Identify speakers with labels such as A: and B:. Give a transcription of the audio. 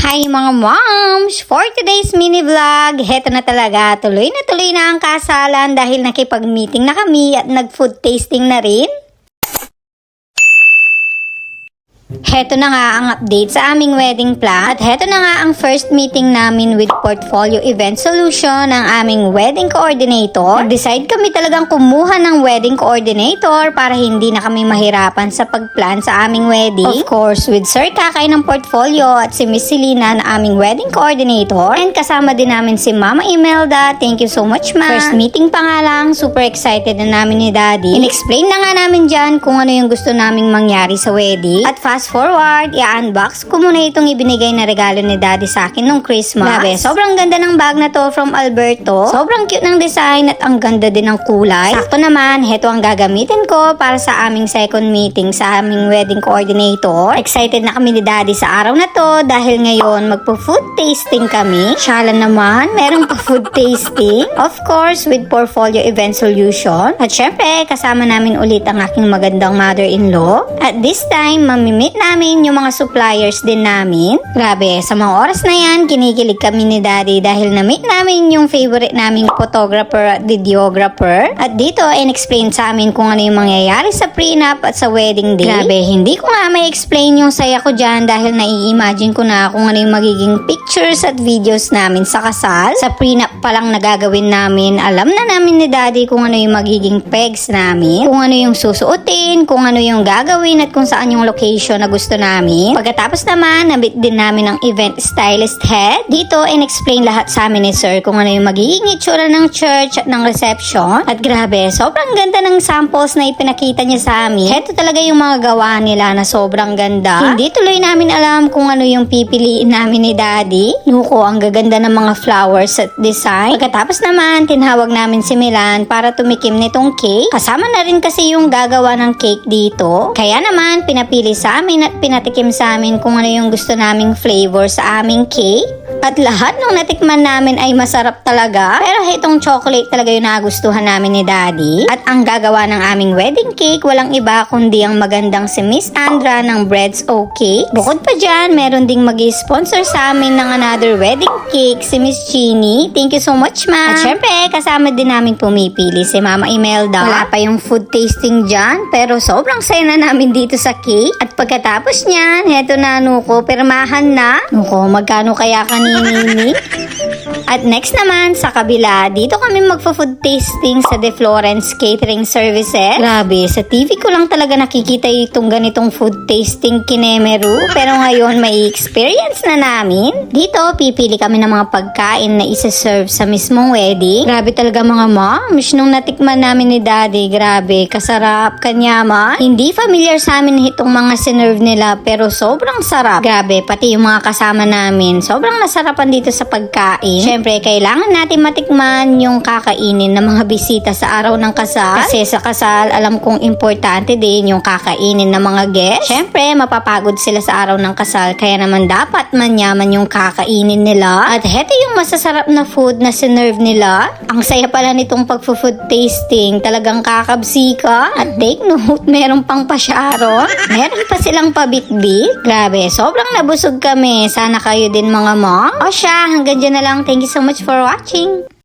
A: Hi mga moms! For today's mini vlog, heto na talaga, tuloy na ang kasalan dahil nakipag-meeting na kami at nag-food tasting na rin. Heto na nga ang update sa aming wedding plan at heto na nga ang first meeting namin with Portfolio Event Solution ng aming wedding coordinator. Nag-decide kami talagang kumuha ng wedding coordinator para hindi na kami mahirapan sa pagplan sa aming wedding. Of course, with Sir Kakay ng Portfolio at si Miss Selena na aming wedding coordinator. And kasama din namin si Mama Imelda. Thank you so much, Ma. First meeting pa nga lang, super excited na namin ni Daddy. In-explain na nga namin dyan kung ano yung gusto naming mangyari sa wedding. At fast forward, i-unbox ko muna itong ibinigay na regalo ni Daddy sa akin nung Christmas. Grabe, sobrang ganda ng bag na to from Alberto. Sobrang cute ng design at ang ganda din ng kulay. Sakto naman, heto ang gagamitin ko para sa aming second meeting sa aming wedding coordinator. Excited na kami ni Daddy sa araw na to dahil ngayon magpo-food tasting kami. Shala naman, merong pa-food tasting. Of course, with Portfolio Event Solution. At syempre, kasama namin ulit ang aking magandang mother-in-law. At this time, mamimit namin yung mga suppliers din namin. Grabe, sa mga oras na yan, kinikilig kami ni Daddy dahil na-meet namin yung favorite naming photographer at videographer. At dito, in-explain sa amin kung ano yung mangyayari sa prenup at sa wedding day. Grabe, hindi ko nga may explain yung saya ko dyan dahil nai-imagine ko na kung ano yung magiging pictures at videos namin sa kasal. Sa prenup pa lang nagagawin namin, alam na namin ni Daddy kung ano yung magiging pegs namin, kung ano yung susuotin, kung ano yung gagawin at kung saan yung location na gusto namin. Pagkatapos naman, nabit din namin ang event stylist head. Dito, in-explain lahat sa amin ni Sir kung ano yung magiging itsura ng church at ng reception. At grabe, sobrang ganda ng samples na ipinakita niya sa amin. Heto talaga yung mga gawa nila na sobrang ganda. Hindi tuloy namin alam kung ano yung pipiliin namin ni Daddy. Nuko, ang gaganda ng mga flowers at design. Pagkatapos naman, tinawag namin si Milan para tumikim nitong cake. Kasama na rin kasi yung gagawa ng cake dito. Kaya naman, pinapili sa amin at pinatikim sa amin kung ano yung gusto naming flavor sa aming cake. At lahat ng natikman namin ay masarap talaga. Pero itong chocolate talaga yung nagustuhan namin ni Daddy. At ang gagawa ng aming wedding cake, walang iba kundi ang magandang si Miss Andra ng Breads OK. Bukod pa dyan, meron ding mag-sponsor sa amin ng another wedding cake, si Miss Jeannie. Thank you so much, Ma. At syempre, kasama din namin pumipili si Mama Imelda. Wala pa yung food tasting dyan, pero sobrang saya na namin dito sa cake. At pagkatapos niyan, heto na Nuko, pirmahan na. Nuko, magkano kaya kanini? At next naman, sa kabila, dito kami magpo-food tasting sa De Florence Catering Services. Grabe, sa TV ko lang talaga nakikita itong ganitong food tasting kinemeru. Pero ngayon, may experience na namin. Dito, pipili kami ng mga pagkain na isa-serve sa mismong wedding. Grabe talaga mga moms, nung natikman namin ni Daddy, grabe, kasarap, kanyama. Hindi familiar sa amin itong mga sinerve nila, pero sobrang sarap. Grabe, pati yung mga kasama namin, sobrang nasarapan dito sa pagkain. Siyempre, kailangan natin matikman yung kakainin ng mga bisita sa araw ng kasal. Kasi sa kasal, alam kong importante din yung kakainin ng mga guests. Siyempre, mapapagod sila sa araw ng kasal. Kaya naman dapat manyaman yung kakainin nila. At heto yung masasarap na food na sinerve nila. Ang saya pala nitong pag-food tasting. Talagang kakabsi ka. At take note, meron pang pasyaro. Meron pa silang pabitbit. Grabe, sobrang nabusog kami. Sana kayo din mga mom. O siya, hanggang dyan na lang. Thank you so much for watching.